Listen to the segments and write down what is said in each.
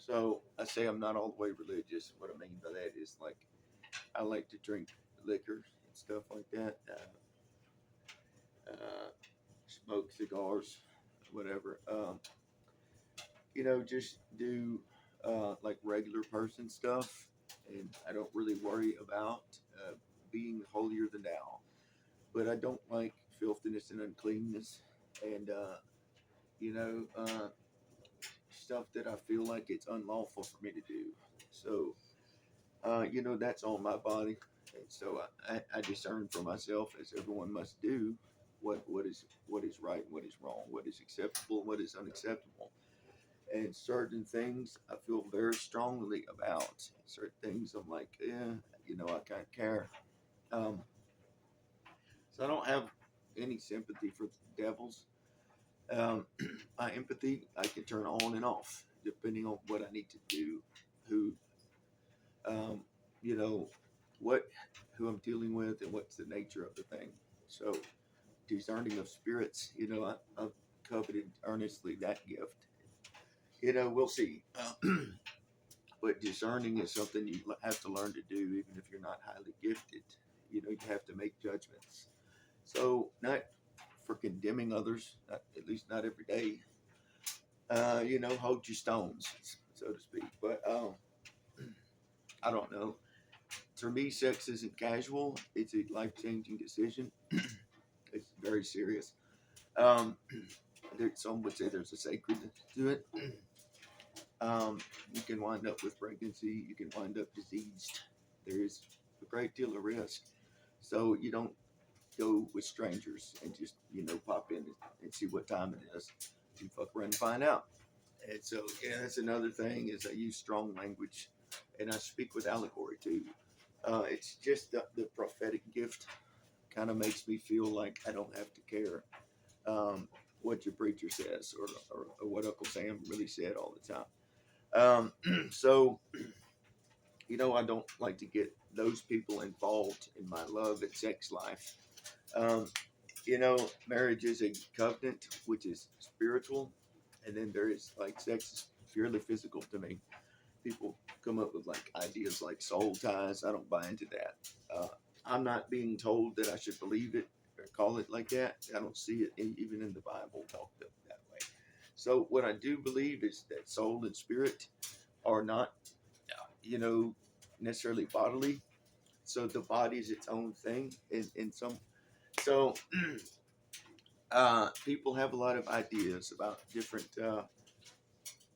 So I say I'm not all the way religious. What I mean by that is like I like to drink liquor and stuff like that. Smoke cigars, whatever. Just do like regular person stuff, and I don't really worry about being holier than thou. But I don't like filthiness and uncleanness, and stuff that I feel like it's unlawful for me to do. So that's on my body, and so I discern for myself, as everyone must do, what is right, and what is wrong, what is acceptable, and what is unacceptable. And certain things I feel very strongly about. Certain things I'm like, yeah, I can't care. Um, so I don't have any sympathy for the devils. Um, my empathy I can turn on and off depending on what I need to do, who, um, you know, what, who I'm dealing with, and what's the nature of the thing. So discerning of spirits, I've coveted earnestly that gift. We'll see. But discerning is something you have to learn to do, even if you're not highly gifted. You have to make judgments. So, not for condemning others, at least not every day. Hold your stones, so to speak. But I don't know. For me, sex isn't casual. It's a life changing decision. It's very serious. Um, some would say there's a sacredness to it. You can wind up with pregnancy. You can wind up diseased. There is a great deal of risk. So you don't go with strangers and just pop in and see what time it is. You fuck around and find out. And so yeah, that's another thing is I use strong language, and I speak with allegory too. It's just the prophetic gift kind of makes me feel like I don't have to care what your preacher says or what Uncle Sam really said all the time. So I don't like to get those people involved in my love and sex life. Um, Marriage is a covenant, which is spiritual, and then there is like sex is purely physical to me. People come up with like ideas like soul ties. I don't buy into that. Uh, I'm not being told that I should believe it or call it like that. I don't see it even in the Bible talked of that way. So what I do believe is that soul and spirit are not, you know, necessarily bodily. So the body is its own thing in some. So people have a lot of ideas about different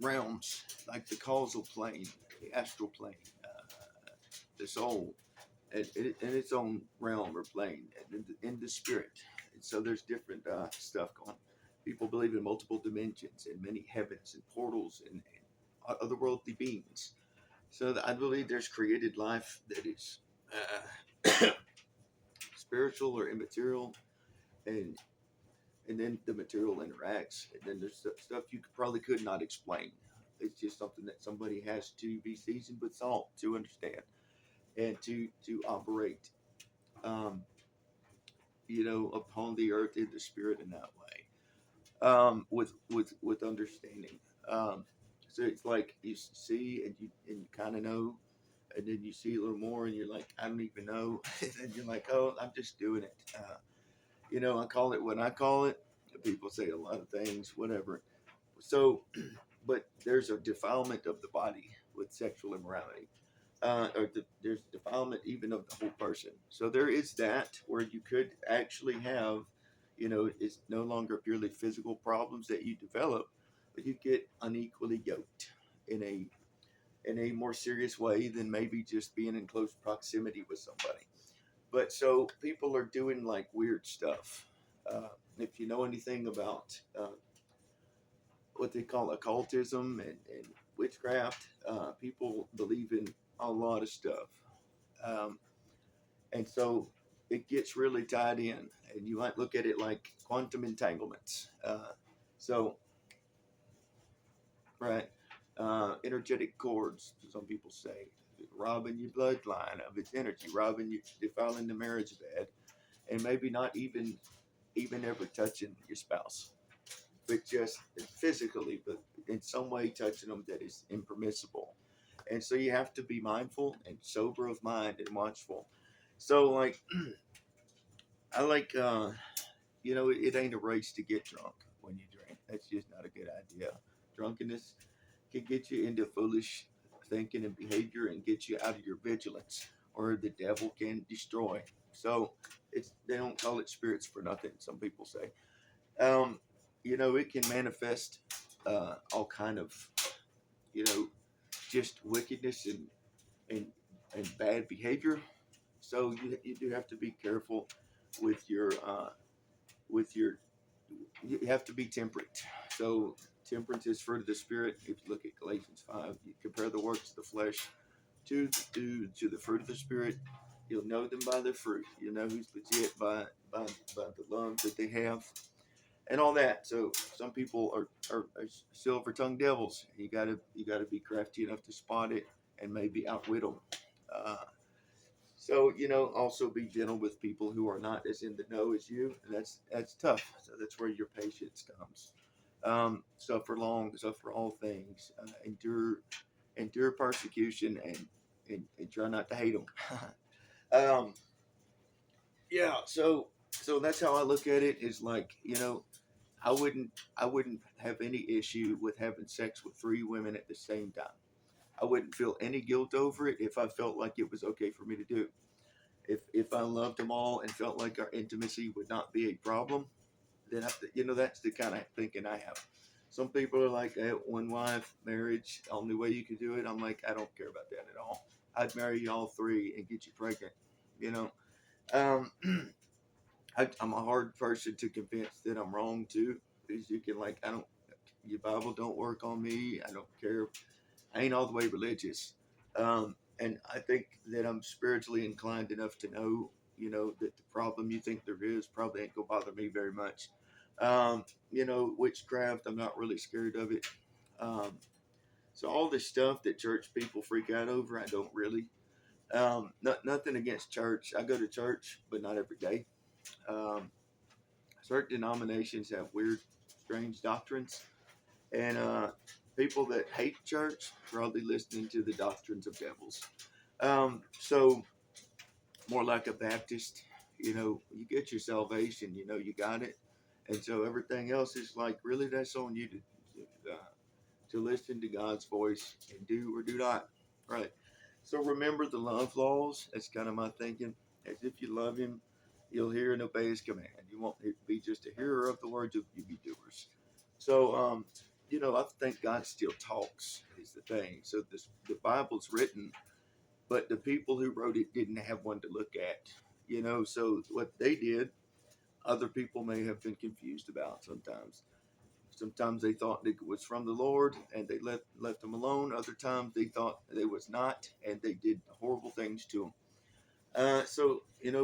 realms, like the causal plane, the astral plane, the soul, in its own realm or plane, and in the spirit. And so there's different stuff going on. People believe in multiple dimensions and many heavens and portals and otherworldly beings. So I believe there's created life that is spiritual or immaterial, and then the material interacts, and then there's stuff you probably could not explain. It's just something that somebody has to be seasoned with salt to understand and to operate, um, upon the earth in the spirit in that way, with understanding. Um, so it's like you see and you kind of know, and then you see a little more, and you're like, I don't even know, and then you're like, oh, I'm just doing it. I call it what I call it. People say a lot of things, whatever. So, but there's a defilement of the body with sexual immorality. There's defilement even of the whole person. So there is that where you could actually have, it's no longer purely physical problems that you develop, but you get unequally yoked in a more serious way than maybe just being in close proximity with somebody. But so people are doing like weird stuff. If you know anything about what they call occultism and witchcraft, people believe in a lot of stuff. Um, and so it gets really tied in, and you might look at it like quantum entanglements. So, right, energetic cords, some people say, robbing your bloodline of its energy, robbing you, defiling the marriage bed, and maybe not even ever touching your spouse, but just physically, but in some way touching them that is impermissible. And so you have to be mindful and sober of mind and watchful. So like I like it ain't a race to get drunk when you drink. That's just not a good idea. Drunkenness can get you into foolish thinking and behavior and get you out of your vigilance, or the devil can destroy. So they don't call it spirits for nothing. Some people say, um, it can manifest all kind of you know just wickedness and and bad behavior. So you do have to be careful with your you have to be temperate. So temperance is fruit of the spirit. If you look at Galatians 5, you compare the works of the flesh to the fruit of the spirit. You'll know them by their fruit. You'll know who's legit by the love that they have and all that. So some people are silver tongued devils. You gotta be crafty enough to spot it and maybe outwit them. Uh, so also be gentle with people who are not as in the know as you, and that's tough. So that's where your patience comes. Suffer long, suffer all things, endure persecution, and try not to hate them. um, yeah. So that's how I look at it. Is like I wouldn't have any issue with having sex with 3 women at the same time. I wouldn't feel any guilt over it if I felt like it was okay for me to do. If I loved them all and felt like our intimacy would not be a problem, then that's the kind of thinking I have. Some people are like, hey, one wife marriage, only way you could do it. I'm like, I don't care about that at all. I'd marry you all 3 and get you pregnant. You know, um, I'm a hard person to convince that I'm wrong too, because you can like, I don't, your Bible don't work on me. I don't care. I ain't all the way religious. And I think that I'm spiritually inclined enough to know, that the problem you think there is probably ain't gonna bother me very much. Witchcraft, I'm not really scared of it. Um, so all this stuff that church people freak out over, I don't really. Nothing against church. I go to church, but not every day. Um, Certain denominations have weird, strange doctrines, and people that hate church probably listening to the doctrines of devils. So more like a Baptist, you get your salvation, you got it, and so everything else is like really that's on you to listen to God's voice and do or do not, right? So remember the love laws. That's kind of my thinking. As if you love Him, you'll hear and obey His command. You won't be just a hearer of the words, you be doers. So I think God still talks is the thing. So the Bible's written, but the people who wrote it didn't have one to look at. So what they did, other people may have been confused about sometimes. Sometimes they thought it was from the Lord and they left them alone. Other times they thought it was not and they did horrible things to them.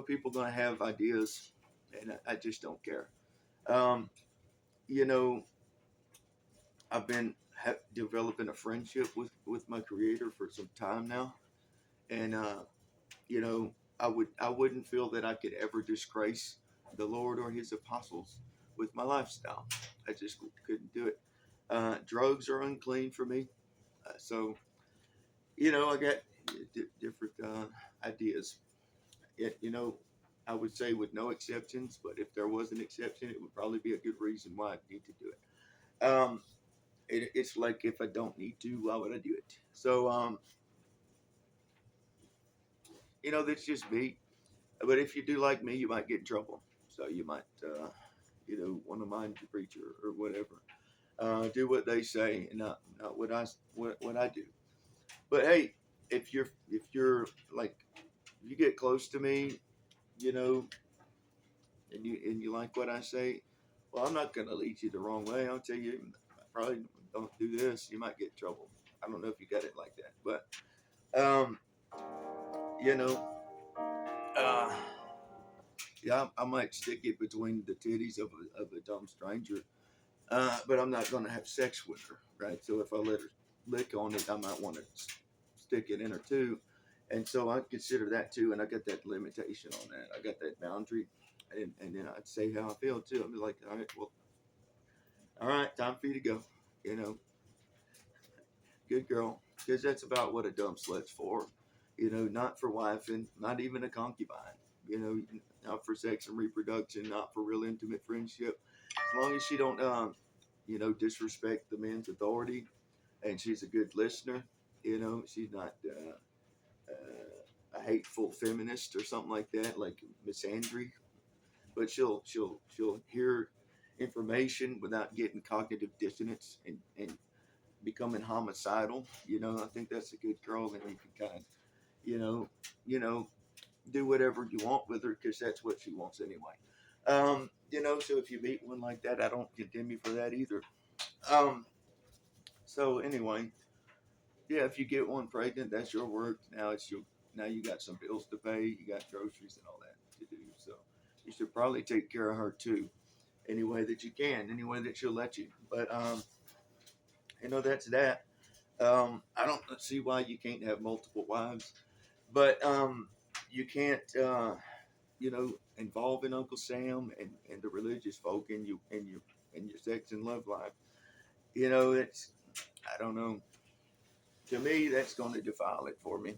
People gonna have ideas, and I just don't care. Um, you know, I've been developing a friendship with my Creator for some time now, and you know, I wouldn't feel that I could ever disgrace the Lord or His apostles with my lifestyle. I just couldn't do it. Drugs are unclean for me, so I got different ideas. I would say with no exceptions, but if there was an exception, it would probably be a good reason why I need to do it. It's like if I don't need to, why would I do it? So, that's just me. But if you do like me, you might get in trouble. So you might, want to mind your preacher or whatever. Do what they say and not what I do. But hey, if you're like you get close to me, you know, and you like what I say, well, I'm not gonna lead you the wrong way. I'll tell you, probably don't do this. You might get in trouble. I don't know if you got it like that, but um, you know, uh, yeah, I might stick it between the titties of a dumb stranger, but I'm not gonna have sex with her, right? So if I let her lick on it, I might want to stick it in her too. And so I consider that too, and I got that limitation on that. I got that boundary, and then I'd say how I feel too. I'd be like, all right, well, all right, time for you to go. You know, good girl, because that's about what a dump slut's for. Not for wifing, not even a concubine. Not for sex and reproduction, not for real intimate friendship. As long as she don't, disrespect the men's authority, and she's a good listener. She's not a hateful feminist or something like that, like Miss Andre. But she'll hear information without getting cognitive dissonance and becoming homicidal. I think that's a good girl, and you can kind of, you know, you know, do whatever you want with her because that's what she wants anyway. So if you meet one like that, I don't condemn you for that either. Um, so anyway, yeah, if you get one pregnant, that's your work. Now you got some bills to pay, you got groceries and all that to do. So you should probably take care of her too, any way that you can, any way that she'll let you. But that's that. I don't see why you can't have multiple wives, but you can't, involve in Uncle Sam and the religious folk in your sex and love life. It's I don't know. To me, that's going to defile it for me.